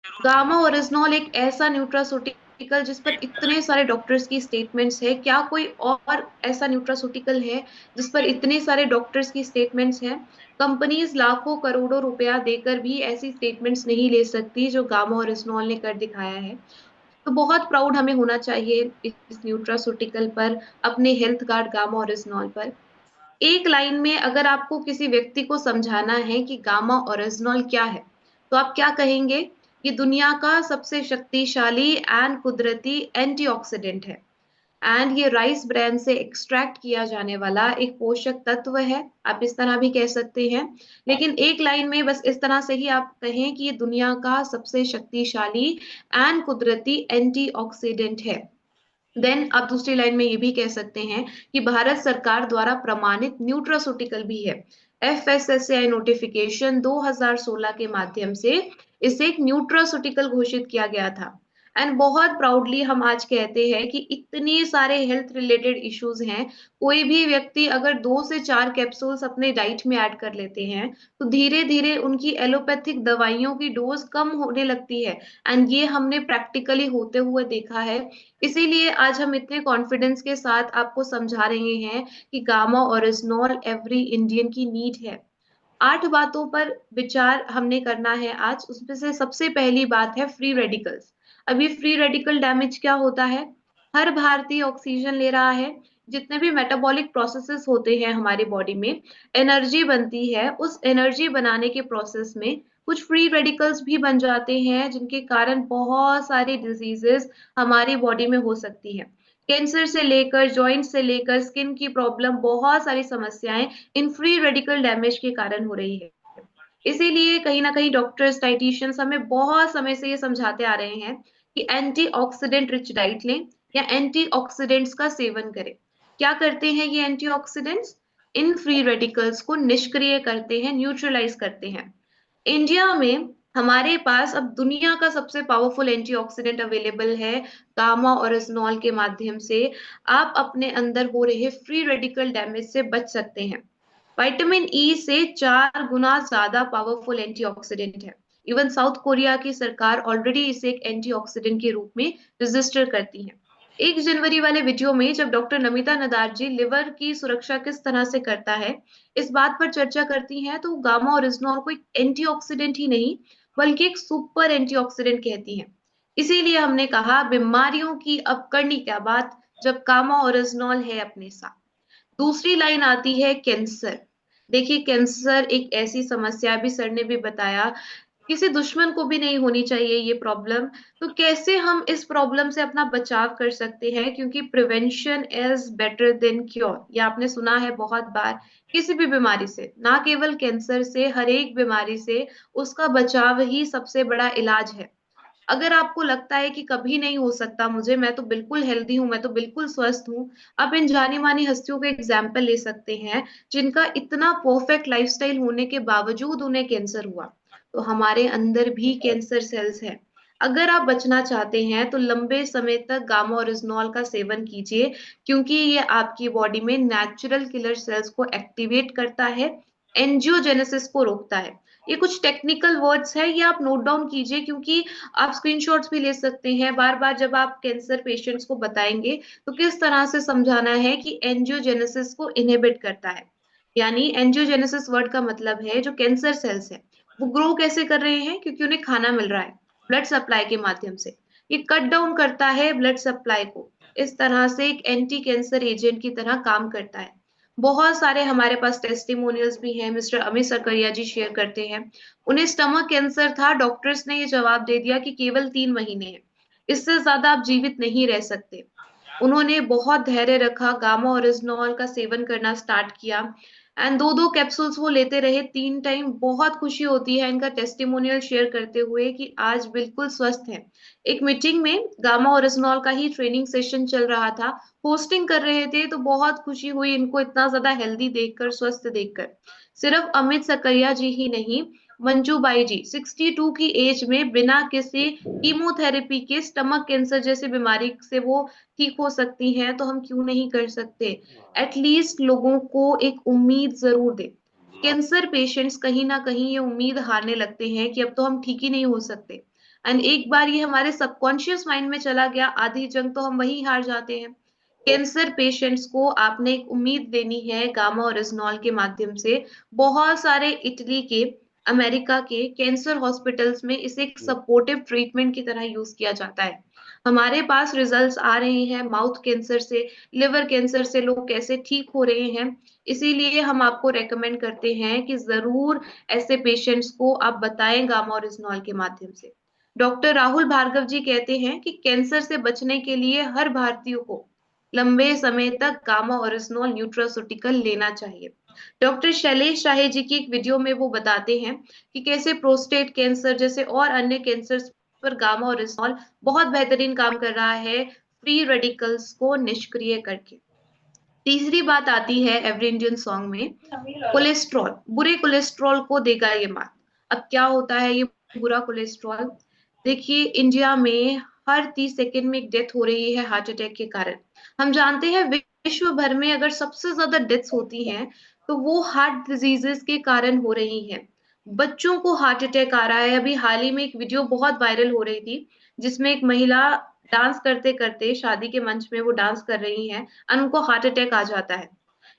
Gamma oryzanol एक ऐसा nutraceutical जिस पर इतने सारे डॉक्टर्स की स्टेटमेंट्स है, क्या कोई और ऐसा न्यूट्रास्यूटिकल है जिस पर इतने सारे डॉक्टर्स की स्टेटमेंट्स हैं? कंपनीज लाखों करोड़ों रुपया देकर भी ऐसी स्टेटमेंट्स नहीं ले सकती जो गामा ओरिजिनॉल ने कर दिखाया है। तो बहुत प्राउड हमें होना चाहिए इस न्यूट्रास्यूटिकल पर, अपने हेल्थ गार्ड गामा ओरिजिनॉल पर। एक लाइन में अगर आपको किसी व्यक्ति को समझाना है कि गामा ओरिजिनॉल क्या है, तो आप क्या कहेंगे? ये दुनिया का सबसे शक्तिशाली एंड कुदरती एंटीऑक्सीडेंट है, एंड ये राइस ब्रांड से एक्सट्रैक्ट किया जाने वाला एक पोषक तत्व है। आप इस तरह भी कह सकते हैं। लेकिन एक लाइन में बस इस तरह से ही आप कहें कि ये दुनिया का सबसे शक्तिशाली एंड कुदरती एंटीऑक्सीडेंट है। देन आप दूसरी लाइन में ये भी कह सकते हैं कि भारत सरकार द्वारा प्रमाणित न्यूट्रास्यूटिकल भी है। एफएसएसएआई नोटिफिकेशन 2016 के माध्यम से इसे एक न्यूट्रास्यूटिकल घोषित किया गया था। एंड बहुत प्राउडली हम आज कहते हैं कि इतने सारे हेल्थ रिलेटेड इश्यूज हैं, कोई भी व्यक्ति अगर 2 से 4 कैप्सूल्स अपने डाइट में ऐड कर लेते हैं, तो धीरे धीरे उनकी एलोपैथिक दवाइयों की डोज कम होने लगती है। एंड ये हमने प्रैक्टिकली होते हुए देखा है। इसीलिए आज हम इतने कॉन्फिडेंस के साथ आपको समझा रहे हैं कि गामा ओरिजिनॉल एवरी इंडियन की नीड है। 8 बातों पर विचार हमने करना है आज। उसमें से सबसे पहली बात है फ्री रेडिकल्स। अभी फ्री रेडिकल डैमेज क्या होता है? हर भारतीय ऑक्सीजन ले रहा है, जितने भी मेटाबॉलिक प्रोसेसेस होते हैं हमारी बॉडी में, एनर्जी बनती है, उस एनर्जी बनाने के प्रोसेस में कुछ फ्री रेडिकल्स भी बन जाते हैं, जिनके कारण बहुत सारी डिजीजेस हमारी बॉडी में हो सकती है। कैंसर से लेकर, जॉइंट से लेकर, स्किन की प्रॉब्लम, बहुत सारी समस्याएं इन फ्री रेडिकल डैमेज के कारण हो रही है। इसीलिए कहीं ना कहीं डॉक्टर्स, डाइटिशियंस हमें बहुत समय से ये समझाते आ रहे हैं कि एंटीऑक्सीडेंट रिच डाइट लें या एंटीऑक्सीडेंट्स का सेवन करें। क्या करते हैं ये एंटीऑक्सीडेंट्स? इन फ्री रेडिकल्स को निष्क्रिय करते हैं, न्यूट्रलाइज करते हैं। इंडिया में हमारे पास अब दुनिया का सबसे पावरफुल एंटीऑक्सीडेंट अवेलेबल है गामा ओरिजिनॉल के माध्यम से। आप अपने अंदर हो रहे फ्री रेडिकल डैमेज से बच सकते हैं। विटामिन ई से 4 गुना ज्यादा पावरफुल एंटीऑक्सीडेंट है। इवन साउथ कोरिया की सरकार ऑलरेडी इसे एक एंटीऑक्सीडेंट के रूप में रजिस्टर करती है। 1 जनवरी वाले वीडियो में जब डॉक्टर नमिता नदार जी लिवर की सुरक्षा किस तरह से करता है, इस बात पर चर्चा करती हैं, तो गामा ओरिजिनॉल को एक एंटीऑक्सीडेंट ही नहीं बल्कि एक सुपर एंटीऑक्सीडेंट कहती हैं। इसीलिए हमने कहा बीमारियों की अब करनी क्या बात, जब गामा ओरिजिनॉल है अपने साथ। दूसरी लाइन आती है कैंसर। देखिए, कैंसर एक ऐसी समस्या, अभी सर ने भी बताया, किसी दुश्मन को भी नहीं होनी चाहिए ये प्रॉब्लम। तो कैसे हम इस प्रॉब्लम से अपना बचाव कर सकते हैं? क्योंकि prevention is better than cure, ये आपने सुना है बहुत बार। किसी भी बीमारी से, ना केवल कैंसर से, हर एक बीमारी से उसका बचाव ही सबसे बड़ा इलाज है। अगर आपको लगता है कि कभी नहीं हो सकता मुझे, मैं तो बिल्कुल हेल्दी हूँ, मैं तो बिल्कुल स्वस्थ हूँ, आप इन जानी मानी हस्तियों का एग्जाम्पल ले सकते हैं जिनका इतना परफेक्ट लाइफस्टाइल होने के बावजूद उन्हें कैंसर हुआ। तो हमारे अंदर भी कैंसर सेल्स हैं। अगर आप बचना चाहते हैं तो लंबे समय तक गामा ओरिजिनॉल का सेवन कीजिए, क्योंकि ये आपकी बॉडी में नेचुरल किलर सेल्स को एक्टिवेट करता है, एंजियोजेनेसिस को रोकता है। ये कुछ टेक्निकल वर्ड्स है, ये आप नोट डाउन कीजिए, क्योंकि आप स्क्रीनशॉट्स भी ले सकते हैं। बार बार जब आप कैंसर पेशेंट्स को बताएंगे तो किस तरह से समझाना है कि एंजियोजेनेसिस को इनहिबिट करता है। यानी एंजियोजेनेसिस वर्ड का मतलब है जो कैंसर सेल्स है वो ग्रो कैसे कर रहे हैं, क्योंकि उन्हें खाना मिल रहा है ब्लड सप्लाई के माध्यम से। ये कट डाउन करता है ब्लड सप्लाई को, इस तरह से एक एंटी कैंसर एजेंट की तरह काम करता है। बहुत सारे हमारे पास टेस्टिमोनियल्स भी हैं, मिस्टर अमित सकरिया जी शेयर करते हैं। उन्हें स्टमक कैंसर था, डॉक्टर्स ने ये जवाब दे दिया कि केवल 3 महीने है, इससे ज्यादा आप जीवित नहीं रह सकते। उन्होंने बहुत धैर्य रखा, गामा ओरिजिनॉल का सेवन करना स्टार्ट किया, एंड 2-2 कैप्सूल्स वो लेते रहे 3 टाइम। बहुत खुशी होती है इनका टेस्टिमोनियल शेयर करते हुए कि आज बिल्कुल स्वस्थ है। एक मीटिंग में गामा ओरिजिनॉल का ही ट्रेनिंग सेशन चल रहा था, होस्टिंग कर रहे थे, तो बहुत खुशी हुई इनको इतना ज्यादा हेल्दी देखकर, स्वस्थ देखकर। सिर्फ अमित सकरिया जी ही नहीं, मंजूबाई जी 62 की एज में बिना किसी कीमोथेरेपी के स्टमक कैंसर जैसी बीमारी से वो ठीक हो सकती हैं, तो हम क्यों नहीं कर सकते? एटलीस्ट लोगों को एक उम्मीद जरूर दे। कैंसर पेशेंट्स कहीं ना कहीं ये उम्मीद हारने लगते हैं कि अब तो हम ठीक ही नहीं हो सकते। एंड एक बार ये हमारे सबकॉन्शियस माइंड में चला गया, आधी जंग तो हम वहीं हार जाते हैं। कैंसर पेशेंट्स को आपने एक उम्मीद देनी है गामा ओरिजिनॉल के माध्यम से। बहुत सारे इटली के, अमेरिका के कैंसर हॉस्पिटल्स में इसे एक सपोर्टिव ट्रीटमेंट की तरह यूज किया जाता है। हमारे पास रिजल्ट्स आ रहे हैं माउथ कैंसर से, लिवर कैंसर से लोग कैसे ठीक हो रहे हैं। इसीलिए हम आपको रेकमेंड करते हैं कि जरूर ऐसे पेशेंट्स को आप बताएं गामा ओरिजिनॉल के माध्यम से। डॉक्टर राहुल भार्गव जी कहते हैं कि कैंसर से बचने के लिए हर भारतीय को लंबे समय तक गामा ओरिजिनॉल न्यूट्रास्यूटिकल लेना चाहिए। डॉक्टर शैलेश शाहे जी की एक वीडियो में वो बताते हैं कि कैसे प्रोस्टेट कैंसर जैसे और अन्य कैंसर पर गामा ओरिजिनॉल बहुत बेहतरीन काम कर रहा है, फ्री रेडिकल्स को निष्क्रिय करके। तीसरी बात आती है एवरी इंडियन सॉन्ग में, कोलेस्ट्रॉल। बुरे कोलेस्ट्रॉल को देगा ये मात। अब क्या होता है ये बुरा कोलेस्ट्रॉल? देखिए, इंडिया में हर 30 सेकंड में एक डेथ हो रही है हार्ट अटैक के कारण। हम जानते हैं विश्व भर में अगर सबसे ज्यादा डेथ्स होती हैं तो वो हार्ट डिजीजेस के कारण हो रही हैं। बच्चों को हार्ट अटैक आ रहा है। अभी हाल ही में एक वीडियो बहुत वायरल हो रही थी जिसमें एक महिला डांस करते करते शादी के मंच में वो डांस कर रही हैं और उनको हार्ट अटैक आ जाता है।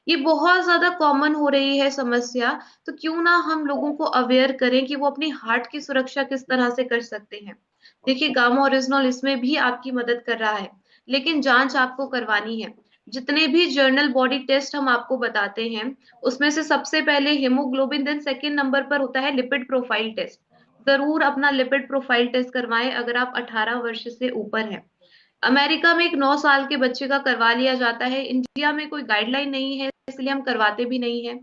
ये बहुत ज्यादा कॉमन हो रही है समस्या। तो क्यों ना हम लोगों को अवेयर करें कि वो अपनी हार्ट की सुरक्षा किस तरह से कर सकते हैं। देखिए, गामा ओरिजिनॉल इसमें भी आपकी मदद कर रहा है, लेकिन जांच आपको करवानी है। जितने भी जर्नल बॉडी टेस्ट हम आपको बताते हैं उसमें से सबसे पहले हेमोग्लोबिन, देन सेकंड नंबर पर होता है लिपिड प्रोफाइल टेस्ट। जरूर अपना लिपिड प्रोफाइल टेस्ट करवाएं अगर आप 18 वर्ष से ऊपर हैं। अमेरिका में एक 9 साल के बच्चे का करवा लिया जाता है। इंडिया में कोई गाइडलाइन नहीं है इसलिए हम करवाते भी नहीं है।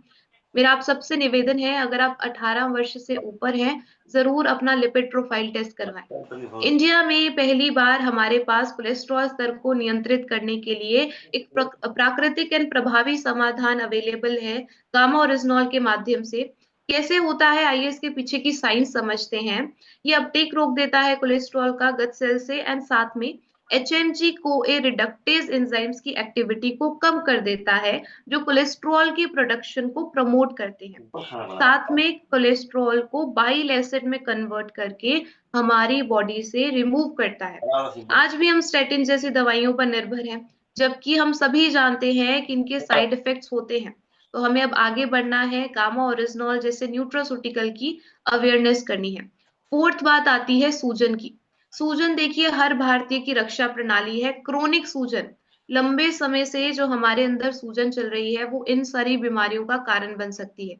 मेरा आप सबसे निवेदन है, अगर आप 18 वर्ष से ऊपर हैं जरूर अपना लिपिड प्रोफाइल टेस्ट करवाएं। इंडिया में पहली बार हमारे पास कोलेस्ट्रॉल स्तर को नियंत्रित करने के लिए एक प्राकृतिक एंड प्रभावी समाधान अवेलेबल है गामा ओरिजिनॉल के माध्यम से। कैसे होता है आइए इसके पीछे की साइंस समझते हैं। ये अपटेक रोक देता है कोलेस्ट्रॉल का गट सेल से एंड साथ में एचएमजी को ए रिडक्टेज एंजाइम्स की एक्टिविटी को कम कर देता है जो कोलेस्ट्रॉल की प्रोडक्शन को प्रमोट करते हैं। साथ में कोलेस्ट्रॉल को बाइल एसिड में कन्वर्ट करके हमारी बॉडी से रिमूव करता है। आज भी हम स्टेटिन जैसी दवाइयों पर निर्भर हैं, जबकि हम सभी जानते हैं कि इनके साइड इफेक्ट्स होते हैं। तो हमें अब आगे बढ़ना है, गामा ओरिजिनॉल जैसे न्यूट्रास्यूटिकल की अवेयरनेस करनी है। फोर्थ बात आती है सूजन की। सूजन देखिए हर भारतीय की रक्षा प्रणाली है। क्रोनिक सूजन, लंबे समय से जो हमारे अंदर सूजन चल रही है वो इन सारी बीमारियों का कारण बन सकती है।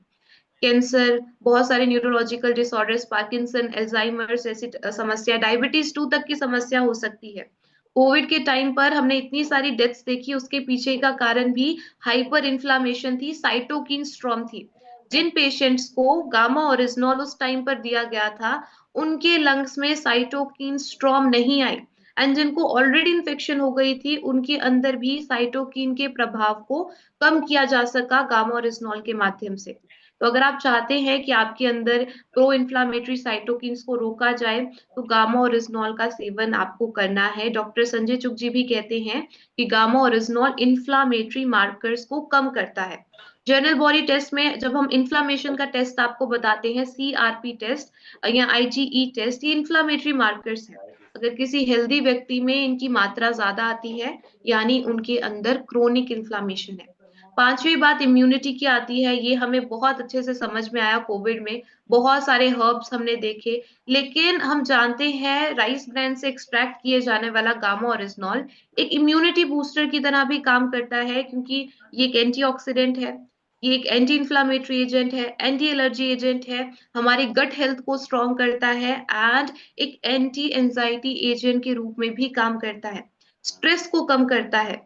कैंसर, बहुत सारे न्यूरोलॉजिकल डिसऑर्डर्स, पार्किंसन, एल्जाइमर्स जैसी समस्या, डायबिटीज 2 तक की समस्या हो सकती है। कोविड के टाइम पर हमने इतनी सारी डेथ्स देखी, उसके पीछे का कारण भी हाइपर इन्फ्लामेशन थी, साइटोकिन स्ट्रॉम थी। जिन पेशेंट्स को गामा ओरिजिनॉल उस टाइम पर दिया गया था उनके लंग्स में साइटोकिन स्ट्रॉम नहीं आई, एंड जिनको ऑलरेडी इन्फेक्शन हो गई थी उनके अंदर भी साइटोकिन के प्रभाव को कम किया जा सका गामा ओरिजिनॉल के माध्यम से। तो अगर आप चाहते हैं कि आपके अंदर प्रो इन्फ्लामेटरी साइटोकिन्स को रोका जाए तो गामा ओरिजिनॉल का सेवन आपको करना है। डॉक्टर संजय चुग जी भी कहते हैं कि गामा ओरिजिनॉल इन्फ्लामेटरी मार्कर्स को कम करता है। जर्नल बॉडी टेस्ट में जब हम इन्फ्लामेशन का टेस्ट आपको बताते हैं, सीआरपी टेस्ट या आईजीई टेस्ट, ये इन्फ्लामेटरी मार्कर्स हैं। अगर किसी हेल्दी व्यक्ति में इनकी मात्रा ज्यादा आती है यानी उनके अंदर क्रोनिक इन्फ्लामेशन है। पांचवी बात इम्यूनिटी की आती है। ये हमें बहुत अच्छे से समझ में आया कोविड में, बहुत सारे हर्ब्स हमने देखे, लेकिन हम जानते हैं राइस ब्रांड से एक्सट्रैक्ट किए जाने वाला गामा ओरिजिनॉल एक इम्यूनिटी बूस्टर की तरह भी काम करता है, क्योंकि ये एक एंटीऑक्सीडेंट है, ये एक एंटी इन्फ्लामेटरी एजेंट है, एंटी एलर्जी एजेंट है, हमारी गट हेल्थ को स्ट्रॉन्ग करता है एंड एक एंटी एंजाइटी एजेंट के रूप में भी काम करता है, स्ट्रेस को कम करता है।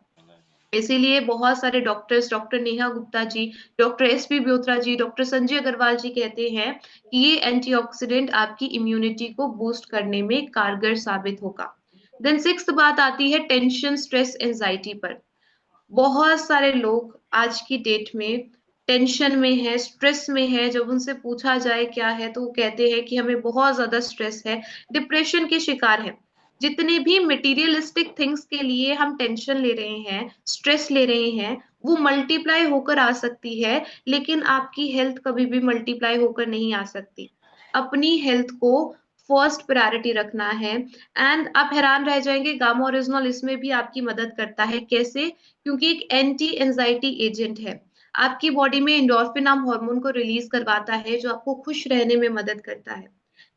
इसीलिए बहुत सारे doctors, doctor Neha Gupta ji, doctor SP ब्योत्रा जी, डॉक्टर संजय अग्रवाल जी कहते हैं कि ये एंटीऑक्सीडेंट आपकी इम्यूनिटी को बूस्ट करने में कारगर साबित होगा। देन सिक्स्थ बात आती है टेंशन, स्ट्रेस, एंजाइटी पर। बहुत सारे लोग आज की डेट में टेंशन में है, स्ट्रेस में है। जब उनसे पूछा जाए क्या है तो वो कहते हैं कि हमें बहुत ज्यादा स्ट्रेस है, डिप्रेशन के शिकार है। जितने भी मटेरियलिस्टिक थिंग्स के लिए हम टेंशन ले रहे हैं, स्ट्रेस ले रहे हैं, वो मल्टीप्लाई होकर आ सकती है, लेकिन आपकी हेल्थ कभी भी मल्टीप्लाई होकर नहीं आ सकती। अपनी हेल्थ को फर्स्ट प्रायोरिटी रखना है। एंड आप हैरान रह जाएंगे, गामा ओरिजिनॉल इसमें भी आपकी मदद करता है। कैसे? क्योंकि एक एंटी एंजाइटी एजेंट है। आपकी बॉडी में एंडोर्फिन नाम हार्मोन को रिलीज करवाता है, जो आपको खुश रहने में मदद करता है।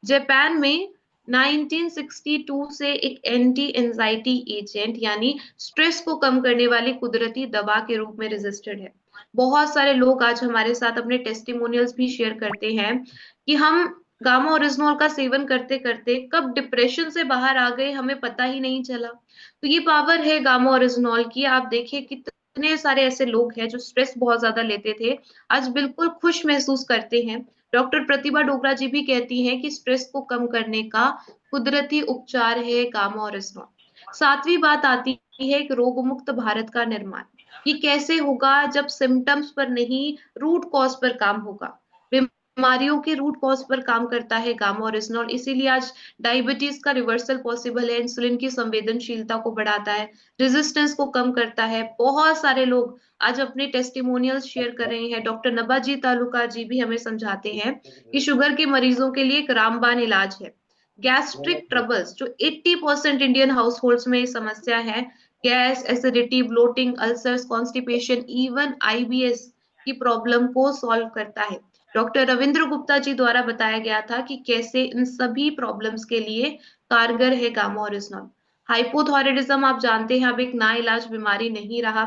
जापान में 1962 से एक एंटी एंजाइटी एजेंट यानी स्ट्रेस को कम करने वाली कुदरती दवा के रूप में रजिस्टर्ड है। बहुत सारे लोग आज हमारे साथ अपने टेस्टिमोनियल्स भी शेयर करते हैं कि हम गामा ओरिजिनॉल का सेवन करते करते कब डिप्रेशन से बाहर आ गए, हमें पता ही नहीं चला। तो ये पावर है गामा ओरिजिनॉल की। आप देखिए कितने सारे ऐसे लोग हैं जो स्ट्रेस बहुत ज्यादा लेते थे, आज बिल्कुल खुश महसूस करते हैं। डॉक्टर प्रतिभा डोगरा जी भी कहती हैं कि स्ट्रेस को कम करने का कुदरती उपचार है गामा ओरिजिनॉल। सातवीं बात आती है एक रोग मुक्त भारत का निर्माण। ये कैसे होगा? जब सिम्टम्स पर नहीं, रूट कॉज पर काम होगा। बीमारियों के रूट कॉज पर काम करता है गामा ओरिजिनॉल। इसीलिए आज डायबिटीज का रिवर्सल पॉसिबल है, इंसुलिन की संवेदनशीलता को बढ़ाता है, रेजिस्टेंस को कम करता है। बहुत सारे लोग आज अपने टेस्टिमोनियल्स शेयर कर रहे हैं। डॉक्टर नबाजी तालुका जी भी हमें समझाते हैं कि शुगर के मरीजों के लिए एक रामबाण इलाज है। गैस्ट्रिक ट्रबल्स जो 80% इंडियन हाउस होल्ड्स में समस्या है, gas, acidity, bloating, ulcers, constipation, even IBS की प्रॉब्लम को सॉल्व करता है। डॉक्टर रविंद्र गुप्ता जी द्वारा बताया गया था कि कैसे इन सभी प्रॉब्लम्स के लिए कारगर है गामा ओरिजिनॉल। हाइपोथायराइडिज्म आप जानते हैं अब एक नाइलाज बीमारी नहीं रहा।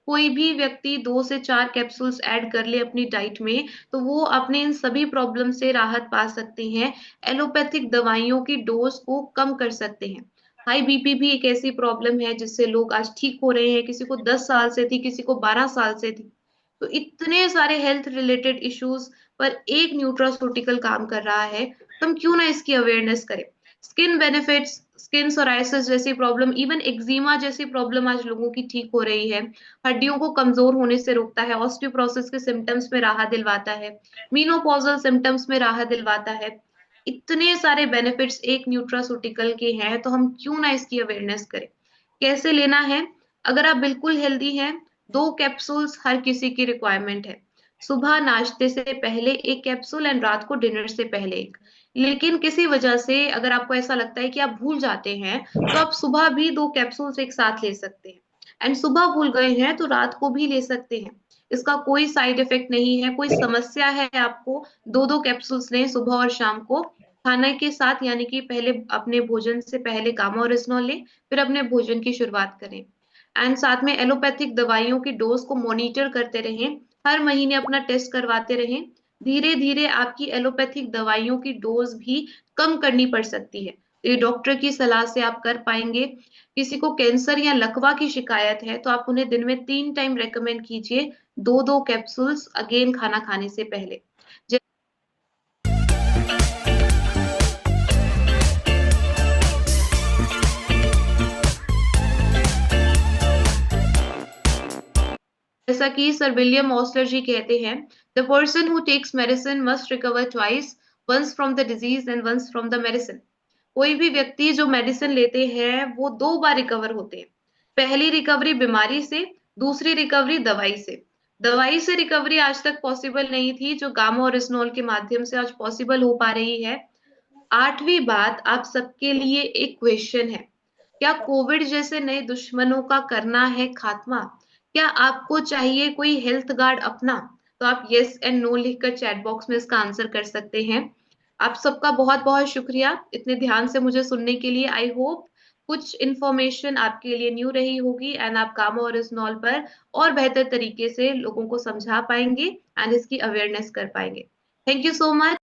कोई भी व्यक्ति 2 से 4 कैप्सूल्स ऐड कर ले अपनी डाइट में, तो वो अपने इन सभी प्रॉब्लम से राहत पा सकते हैं। एलोपैथिक दवाइयों की डोज को कम कर सकते हैं। हाई बीपी भी एक ऐसी प्रॉब्लम है जिससे लोग आज ठीक हो रहे हैं। किसी को 10 साल से थी, किसी को 12 साल से थी। तो इतने सारे हेल्थ रिलेटेड इश्यूज पर एक न्यूट्रास्यूटिकल काम कर रहा है, तो हम क्यों ना इसकी अवेयरनेस करें। स्किन बेनिफिट्स, स्किन सोराइसिस जैसी प्रॉब्लम, इवन एक्जिमा जैसी प्रॉब्लम आज लोगों की ठीक हो रही है। हड्डियों को कमजोर होने से रोकता है, ऑस्टियोपोरोसिस के सिम्टम्स में राहत दिलवाता है, मीनोपॉजल सिम्टम्स में राहत दिलवाता है। इतने सारे बेनिफिट्स एक न्यूट्रास्यूटिकल के हैं, तो हम क्यों ना इसकी अवेयरनेस करें। कैसे लेना है? अगर आप बिल्कुल हेल्दी हैं, 2 कैप्सूल्स हर किसी की रिक्वायरमेंट है। सुबह नाश्ते से पहले 1 कैप्सूल एंड रात को डिनर से पहले एक। लेकिन किसी वजह से अगर आपको ऐसा लगता है कि आप भूल जाते हैं, तो आप सुबह भी 2 कैप्सूल्स एक साथ ले सकते हैं। एंड सुबह भूल गए हैं तो रात को भी ले सकते हैं। इसका कोई साइड इफेक्ट नहीं है। कोई समस्या है आपको, 2 कैप्सूल्स लें सुबह और शाम को खाने के साथ, यानी कि पहले अपने भोजन से पहले गामा ओरिजिनॉल लें, फिर अपने भोजन की शुरुआत करें। एंड साथ में एलोपैथिक दवाइयों की डोज को मॉनिटर करते रहें, हर महीने अपना टेस्ट करवाते रहें। धीरे धीरे आपकी एलोपैथिक दवाइयों की डोज भी कम करनी पड़ सकती है, तो ये डॉक्टर की सलाह से आप कर पाएंगे। किसी को कैंसर या लकवा की शिकायत है तो आप उन्हें दिन में 3 टाइम रेकमेंड कीजिए, 2-2 कैप्सूल्स अगेन खाना खाने से पहले। जैसा कि सर विलियम ऑस्लर जी कहते हैं, the person who takes medicine must recover twice, once from the disease and once from the medicine. कोई भी व्यक्ति जो मेडिसिन लेते हैं वो 2 बार रिकवर होते हैं। पहली रिकवरी बीमारी से, दूसरी रिकवरी दवाई से। दवाई से रिकवरी आज तक पॉसिबल नहीं थी, जो गामा ओरिजिनॉल के माध्यम से आज पॉसिबल हो पा रही है। आठवीं बात आप सबके लिए एक क्वेश्चन है, क्या कोविड जैसे नए दुश्मनों का करना है खात्मा? क्या आपको चाहिए कोई हेल्थ गार्ड अपना? तो आप यस एंड नो लिखकर चैट बॉक्स में इसका आंसर कर सकते हैं। आप सबका बहुत बहुत शुक्रिया इतने ध्यान से मुझे सुनने के लिए। आई होप कुछ इंफॉर्मेशन आपके लिए न्यू रही होगी एंड आप गामा ओरिजिनॉल पर और बेहतर तरीके से लोगों को समझा पाएंगे एंड इसकी अवेयरनेस कर पाएंगे। Thank you so much.